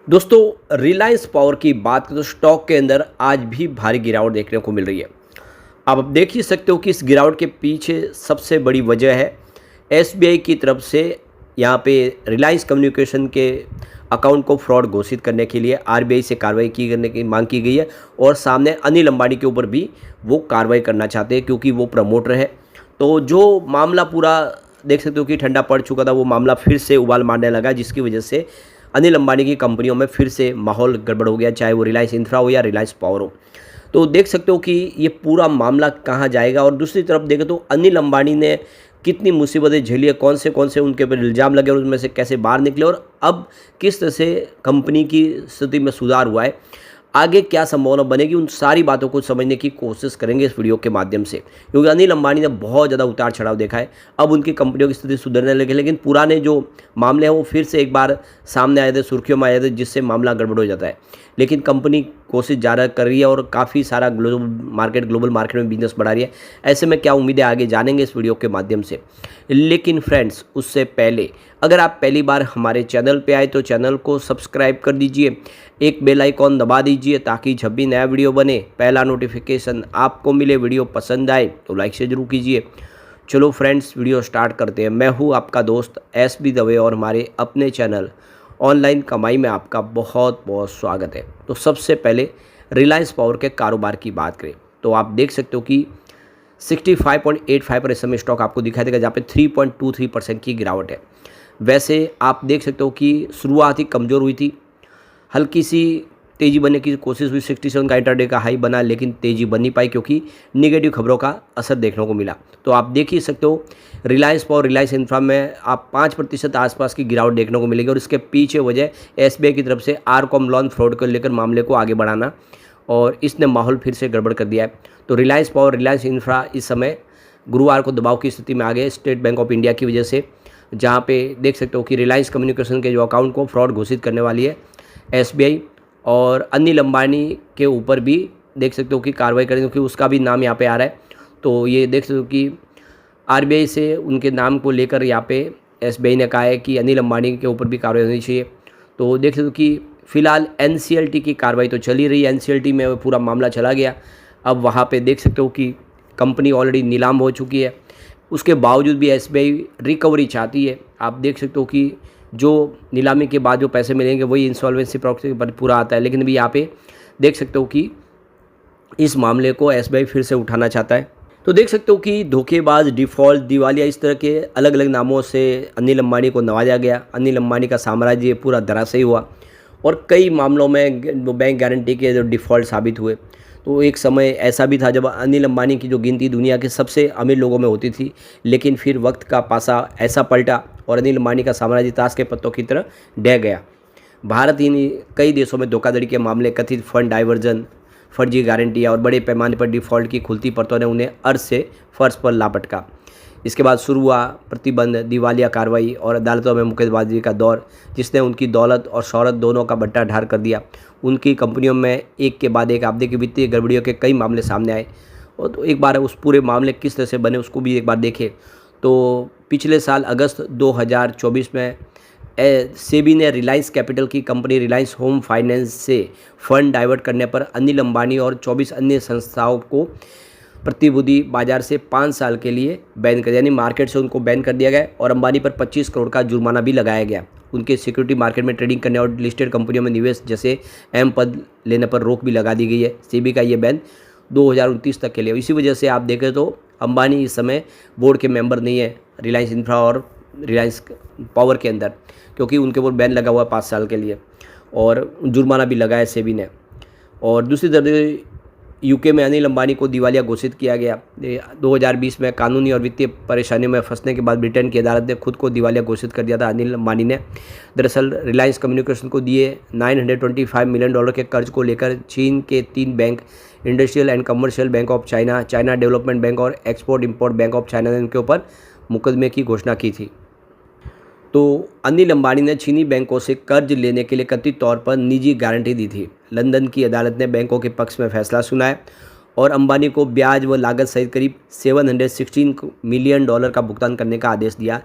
दोस्तों, रिलायंस पावर की बात करें तो स्टॉक के अंदर आज भी भारी गिरावट देखने को मिल रही है। आप अब देख ही सकते हो कि इस गिरावट के पीछे सबसे बड़ी वजह है एसबीआई की तरफ से यहाँ पे रिलायंस कम्युनिकेशन के अकाउंट को फ्रॉड घोषित करने के लिए आरबीआई से कार्रवाई की करने की मांग की गई है। और सामने अनिल अंबानी के ऊपर भी वो कार्रवाई करना चाहते हैं क्योंकि वो प्रमोटर है। तो जो मामला पूरा देख सकते हो कि ठंडा पड़ चुका था, वो मामला फिर से उबाल मारने लगा, जिसकी वजह से अनिल अंबानी की कंपनियों में फिर से माहौल गड़बड़ हो गया, चाहे वो रिलायंस इंफ्रा हो या रिलायंस पावर हो। तो देख सकते हो कि ये पूरा मामला कहाँ जाएगा। और दूसरी तरफ देखें तो अनिल अंबानी ने कितनी मुसीबतें झेली है, कौन से उनके ऊपर इल्ज़ाम लगे और उनमें से कैसे बाहर निकले, और अब किस तरह से कंपनी की स्थिति में सुधार हुआ है, आगे क्या संभावना बनेगी, उन सारी बातों को समझने की कोशिश करेंगे इस वीडियो के माध्यम से। क्योंकि अनिल अंबानी ने बहुत ज़्यादा उतार चढ़ाव देखा है, अब उनकी कंपनियों की स्थिति सुधरने लगी, लेकिन पुराने जो मामले हैं वो फिर से एक बार सामने आए थे, सुर्खियों में आए थे, जिससे मामला गड़बड़ हो जाता है। लेकिन कंपनी कोशिश जारी कर रही है और काफ़ी सारा ग्लोबल मार्केट में बिजनेस बढ़ा रही है। ऐसे में क्या उम्मीदें आगे जानेंगे इस वीडियो के माध्यम से। लेकिन फ्रेंड्स, उससे पहले अगर आप पहली बार हमारे चैनल पे आए तो चैनल को सब्सक्राइब कर दीजिए, एक बेल आइकॉन दबा दीजिए ताकि जब भी नया वीडियो बने पहला नोटिफिकेशन आपको मिले। वीडियो पसंद आए तो लाइक से जरूर कीजिए। चलो फ्रेंड्स, वीडियो स्टार्ट करते हैं। मैं हूँ आपका दोस्त एसबी दवे और हमारे अपने चैनल ऑनलाइन कमाई में आपका बहुत बहुत स्वागत है। तो सबसे पहले रिलायंस पावर के कारोबार की बात करें तो आप देख सकते हो कि 65.85 पर इस समय स्टॉक आपको दिखाई देगा, जहाँ पे 3.23% की गिरावट है। वैसे आप देख सकते हो कि शुरुआत ही कमज़ोर हुई थी, हल्की सी तेज़ी बनने की कोशिश हुई, 67 का इंटरडे का हाई बना, लेकिन तेज़ी बन नहीं पाई क्योंकि निगेटिव खबरों का असर देखने को मिला। तो आप देख ही सकते हो रिलायंस पावर, रिलायंस इंफ्रा में आप 5% आसपास की गिरावट देखने को मिलेगी। और इसके पीछे वजह एसबीआई की तरफ से आरकॉम लोन फ्रॉड को लेकर मामले को आगे बढ़ाना, और इसने माहौल फिर से गड़बड़ कर दिया है। तो रिलायंस पावर, रिलायंस इंफ्रा इस समय गुरुवार को दबाव की स्थिति में आ गए स्टेट बैंक ऑफ इंडिया की वजह से, जहाँ पे देख सकते हो कि रिलायंस कम्युनिकेशन के जो अकाउंट को फ्रॉड घोषित करने वाली है एसबीआई, और अनिल अंबानी के ऊपर भी देख सकते हो कि कार्रवाई करेंगे क्योंकि उसका भी नाम यहाँ पे आ रहा है। तो ये देख सकते हो कि आरबीआई से उनके नाम को लेकर यहाँ पे एसबीआई ने कहा है कि अनिल अंबानी के ऊपर भी कार्रवाई होनी चाहिए। तो देख सकते हो कि फिलहाल एनसीएलटी की कार्रवाई तो चली रही है, एनसीएलटी में पूरा मामला चला गया। अब वहाँ पे देख सकते हो कि कंपनी ऑलरेडी नीलाम हो चुकी है, उसके बावजूद भी एसबीआई रिकवरी चाहती है। आप देख सकते हो कि जो नीलामी के बाद जो पैसे मिलेंगे वही इंसॉल्वेंसी प्रोसेस पर पूरा आता है, लेकिन अभी यहाँ पे देख सकते हो कि इस मामले को एसबीआई फिर से उठाना चाहता है। तो देख सकते हो कि धोखेबाज, डिफ़ॉल्ट, दिवालिया, इस तरह के अलग अलग नामों से अनिल अंबानी को नवाजा गया। अनिल अंबानी का साम्राज्य पूरा धराशायी हुआ और कई मामलों में बैंक गारंटी के जो डिफ़ॉल्ट साबित हुए। तो एक समय ऐसा भी था जब अनिल अंबानी की जो गिनती दुनिया के सबसे अमीर लोगों में होती थी, लेकिन फिर वक्त का पासा ऐसा पलटा और अनिल अंबानी का साम्राज्य ताश के पत्तों की तरह ढह गया। भारत ही नहीं, कई देशों में धोखाधड़ी के मामले, कथित फंड डाइवर्जन, फर्जी गारंटियाँ और बड़े पैमाने पर डिफ़ॉल्ट की खुलती परतों ने उन्हें अर्श से फर्श पर ला पटका। इसके बाद शुरू हुआ प्रतिबंध, दिवालिया कार्रवाई और अदालतों में मुकदमेबाजी का दौर, जिसने उनकी दौलत और शोहरत दोनों का बट्टा ढार कर दिया। उनकी कंपनियों में एक के बाद एक आप देखिए वित्तीय गड़बड़ियों के कई मामले सामने आए। और तो एक बार उस पूरे मामले किस तरह से बने उसको भी एक बार देखें तो पिछले साल अगस्त 2024 में सेबी ने रिलायंस कैपिटल की कंपनी रिलायंस होम फाइनेंस से फंड डाइवर्ट करने पर अनिल अंबानी और 24 अन्य संस्थाओं को प्रतिभूति बाजार से 5 साल के लिए बैन कर, यानी मार्केट से उनको बैन कर दिया गया। और अंबानी पर 25 करोड़ का जुर्माना भी लगाया गया। उनके सिक्योरिटी मार्केट में ट्रेडिंग करने और लिस्टेड कंपनियों में निवेश जैसे अहम पद लेने पर रोक भी लगा दी गई है। सेबी का ये बैन 2029 तक के लिए। इसी वजह से आप देखें तो अंबानी इस समय बोर्ड के मेंबर नहीं है रिलायंस इंफ्रा और रिलायंस पावर के अंदर, क्योंकि उनके ऊपर बैन लगा हुआ है 5 साल के लिए और जुर्माना भी लगाया सेबी ने। और दूसरी तरफ यूके में अनिल अंबानी को दिवालिया घोषित किया गया। 2020 में कानूनी और वित्तीय परेशानियों में फंसने के बाद ब्रिटेन की अदालत ने खुद को दिवालिया घोषित कर दिया था अनिल अंबानी ने। दरअसल रिलायंस कम्युनिकेशन को दिए $925 मिलियन के कर्ज को लेकर चीन के 3 bank, industrial and commercial bank of China, China development bank और export import bank of China ने उनके ऊपर मुकदमे की घोषणा की थी। तो अनिल अंबानी ने चीनी बैंकों से कर्ज लेने के लिए कथित तौर पर निजी गारंटी दी थी। लंदन की अदालत ने बैंकों के पक्ष में फैसला सुनाया और अंबानी को ब्याज व लागत सहित करीब $716 मिलियन का भुगतान करने का आदेश दिया।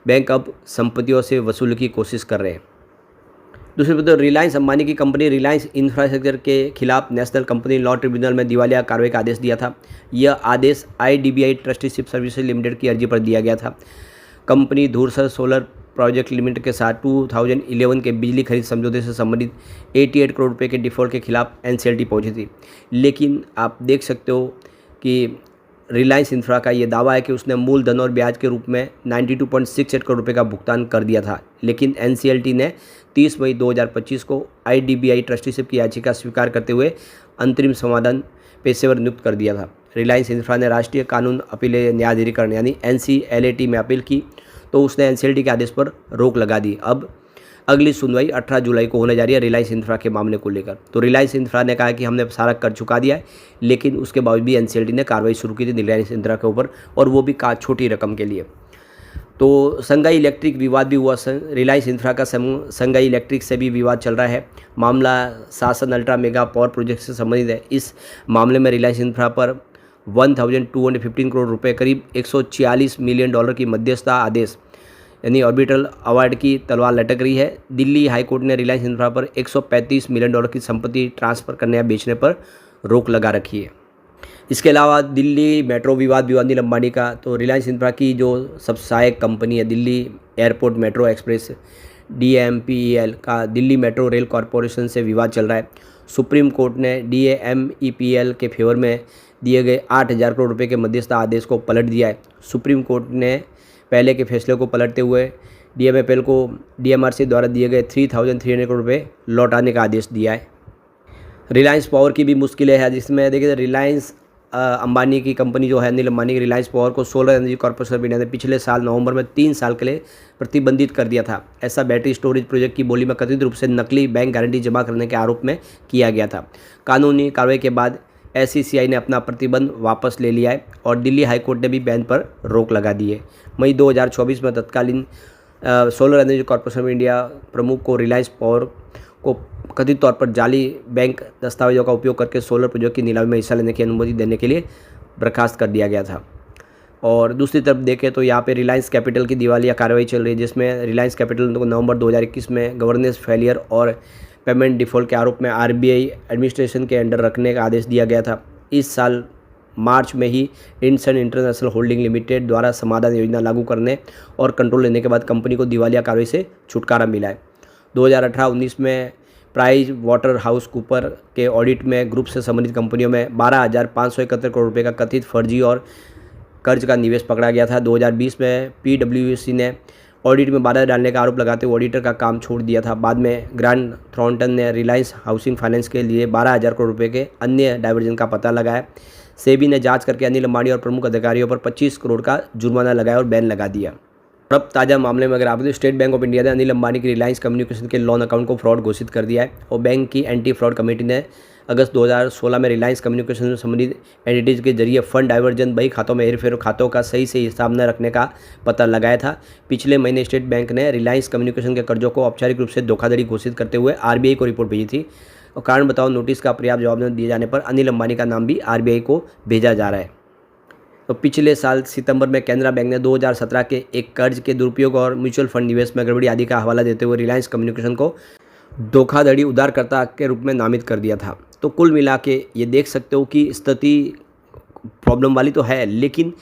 बैंक अब संपत्तियों से वसूली की कोशिश कर रहे हैं। दूसरी बात, तो रिलायंस अंबानी की कंपनी रिलायंस इंफ्रास्ट्रक्चर के खिलाफ नेशनल कंपनी लॉ ट्रिब्यूनल में दिवालिया कार्रवाई का आदेश दिया था। यह आदेश आईडीबीआई ट्रस्टीशिप सर्विसेज लिमिटेड की अर्जी पर दिया गया था। कंपनी धूरसर सोलर प्रोजेक्ट लिमिटेड के साथ 2011 के बिजली खरीद समझौते से संबंधित 88 करोड़ रुपए के डिफ़ॉल्ट के खिलाफ एनसीएलटी पहुंची थी। लेकिन आप देख सकते हो कि रिलायंस इंफ्रा का ये दावा है कि उसने मूलधन और ब्याज के रूप में 92.68 करोड़ रुपए का भुगतान कर दिया था। लेकिन एनसीएलटी ने 30 मई 2025 को आईडीबीआई ट्रस्टीशिप की याचिका स्वीकार करते हुए अंतरिम समाधान पेशेवर नियुक्त कर दिया था। रिलायंस इंफ्रा ने राष्ट्रीय कानून अपील न्यायाधिकरण यानी एनसीएलएटी में अपील की, तो उसने एनसीएलटी के आदेश पर रोक लगा दी। अब अगली सुनवाई 18 जुलाई को होने जा रही है रिलायंस इंफ्रा के मामले को लेकर। तो रिलायंस इंफ्रा ने कहा कि हमने सारा कर चुका दिया है, लेकिन उसके बावजूद भी एनसीएलटी ने कार्रवाई शुरू की थी रिलायंस इंफ्रा के ऊपर, और वो भी छोटी रकम के लिए। तो संघाई इलेक्ट्रिक विवाद भी हुआ। रिलायंस इंफ्रा का संघाई इलेक्ट्रिक से भी विवाद चल रहा है। मामला शासन अल्ट्रा मेगा पावर प्रोजेक्ट से संबंधित है। इस मामले में रिलायंस इंफ्रा पर 1215 करोड़ रुपए, करीब $146 मिलियन की मध्यस्थता आदेश यानी ऑर्बिटल अवार्ड की तलवार लटक रही है। दिल्ली हाईकोर्ट ने रिलायंस इंफ्रा पर $135 मिलियन की संपत्ति ट्रांसफ़र करने या बेचने पर रोक लगा रखी है। इसके अलावा दिल्ली मेट्रो विवाद भी अनिल अंबानी का। तो रिलायंस इंफ्रा की जो सहायक कंपनी है Delhi airport metro express DMPEL का दिल्ली मेट्रो रेल कॉरपोरेशन से विवाद चल रहा है। सुप्रीम कोर्ट ने DMEPL के फेवर में दिए गए 8,000 करोड़ रुपए के मध्यस्थता आदेश को पलट दिया है। सुप्रीम कोर्ट ने पहले के फैसले को पलटते हुए DMEPL को DMRC द्वारा दिए गए 3,300 करोड़ रुपये लौटाने का आदेश दिया है। रिलायंस पावर की भी मुश्किलें हैं, जिसमें देखिए रिलायंस अंबानी की कंपनी जो है अनिल अंबानी की रिलायंस पावर को solar energy corporation of India ने पिछले साल नवंबर में 3 साल के लिए प्रतिबंधित कर दिया था। ऐसा बैटरी स्टोरेज प्रोजेक्ट की बोली में कथित रूप से नकली बैंक गारंटी जमा करने के आरोप में किया गया था। कानूनी कार्रवाई के बाद SCCI ने अपना प्रतिबंध वापस ले लिया है और दिल्ली हाईकोर्ट ने भी बैन पर रोक लगा दी है। मई 2024 में तत्कालीन solar energy corporation of India प्रमुख को रिलायंस पावर को कथित तौर पर जाली बैंक दस्तावेजों का उपयोग करके सोलर प्रोजेक्ट की नीलामी में हिस्सा लेने की अनुमति देने के लिए बर्खास्त कर दिया गया था। और दूसरी तरफ देखें तो यहाँ पे रिलायंस कैपिटल की दिवालिया कार्रवाई चल रही है, जिसमें रिलायंस कैपिटल को नवंबर 2021 में गवर्नेंस फेलियर और पेमेंट डिफ़ॉल्ट के आरोप में RBI एडमिनिस्ट्रेशन के अंडर रखने का आदेश दिया गया था। इस साल मार्च में ही इंडसन इंटरनेशनल होल्डिंग लिमिटेड द्वारा समाधान योजना लागू करने और कंट्रोल लेने के बाद कंपनी को दिवालिया कार्रवाई से छुटकारा मिला है। 2018-19 में प्राइस वाटर हाउस कूपर के ऑडिट में ग्रुप से संबंधित कंपनियों में 12,571 करोड़ रुपये का कथित फर्जी और कर्ज का निवेश पकड़ा गया था। 2020 में PwC ने ऑडिट में बाधा डालने का आरोप लगाते हुए ऑडिटर का काम छोड़ दिया था। बाद में ग्रांट थॉर्नटन ने रिलायंस हाउसिंग फाइनेंस के लिए 12,000 करोड़ रुपये के अन्य डाइवर्जन का पता लगाया। सेबी ने जांच करके अनिल अंबानी और प्रमुख अधिकारियों पर 25 करोड़ का जुर्माना लगाया और बैन लगा दिया। अब ताज़ा मामले में अगर आप स्टेट बैंक ऑफ इंडिया ने अनिल अंबानी की रिलायंस कम्युनिकेशन के लोन अकाउंट को फ्रॉड घोषित कर दिया है और बैंक की एंटी फ्रॉड कमेटी ने अगस्त 2016 में रिलायंस कम्युनिकेशन से संबंधित एंटिटीज़ के जरिए फंड डाइवर्जन बही खातों में हेरफेर और खातों का सही से हिसाब न रखने का पता लगाया था। पिछले महीने स्टेट बैंक ने रिलायंस कम्युनिकेशन के कर्जों को औपचारिक रूप से धोखाधड़ी घोषित करते हुए RBI को रिपोर्ट भेजी थी और कारण बताओ नोटिस का पर्याप्त जवाब न दिए जाने पर अनिल अंबानी का नाम भी RBI को भेजा जा रहा है। तो पिछले साल सितंबर में केनरा बैंक ने 2017 के एक कर्ज के दुरुपयोग और म्यूचुअल फंड निवेश में गड़बड़ी आदि का हवाला देते हुए रिलायंस कम्युनिकेशन को धोखाधड़ी उधारकर्ता के रूप में नामित कर दिया था। तो कुल मिला के ये देख सकते हो कि स्थिति प्रॉब्लम वाली तो है, लेकिन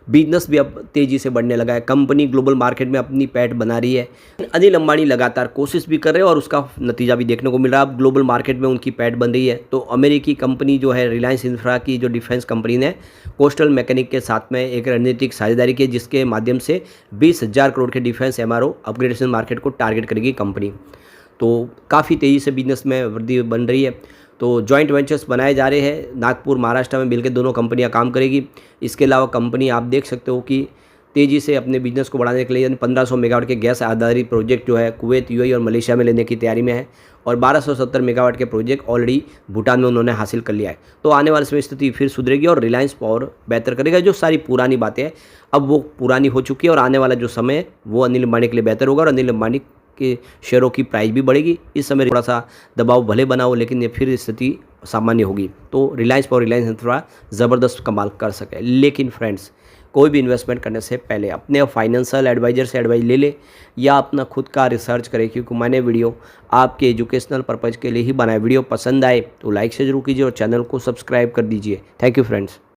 बिजनेस भी अब तेज़ी से बढ़ने लगा है। कंपनी ग्लोबल मार्केट में अपनी पैठ बना रही है। अनिल अंबानी लगातार कोशिश भी कर रहे हैं और उसका नतीजा भी देखने को मिल रहा है। अब ग्लोबल मार्केट में उनकी पैठ बन रही है। तो अमेरिकी कंपनी जो है रिलायंस इंफ्रा की जो डिफेंस कंपनी ने कोस्टल मैकेनिक के साथ में एक रणनीतिक साझेदारी की, जिसके माध्यम से 20,000 करोड़ के डिफेंस MRO अपग्रेडेशन मार्केट को टारगेट करेगी कंपनी। तो काफ़ी तेज़ी से बिजनेस में वृद्धि बन रही है। तो जॉइंट वेंचर्स बनाए जा रहे हैं। नागपुर महाराष्ट्र में मिलकर दोनों कंपनियां काम करेगी। इसके अलावा कंपनी आप देख सकते हो कि तेज़ी से अपने बिजनेस को बढ़ाने के लिए 1500 मेगावाट के गैस आधारित प्रोजेक्ट जो है कुवैत, UAE और मलेशिया में लेने की तैयारी में है और 1270 मेगावाट के प्रोजेक्ट ऑलरेडी भूटान में उन्होंने हासिल कर लिया है। तो आने वाले समय स्थिति फिर सुधरेगी और रिलायंस पावर बेहतर करेगा। जो सारी पुरानी बातें हैं अब वो पुरानी हो चुकी है और आने वाला जो समय है वो अनिल अंबानी के लिए बेहतर होगा और अनिल अंबानी के शेयरों की प्राइस भी बढ़ेगी। इस समय थोड़ा सा दबाव भले बना हो, लेकिन ये फिर स्थिति सामान्य होगी। तो रिलायंस पावर, रिलायंस इंफ्रा ज़बरदस्त कमाल कर सके। लेकिन फ्रेंड्स, कोई भी इन्वेस्टमेंट करने से पहले अपने फाइनेंशियल एडवाइज़र से एडवाइस ले लें या अपना खुद का रिसर्च करें, क्योंकि मैंने वीडियो आपके एजुकेशनल पर्पज़ के लिए ही बनाया। वीडियो पसंद आए तो लाइक से ज़रूर कीजिए और चैनल को सब्सक्राइब कर दीजिए। Thank you friends.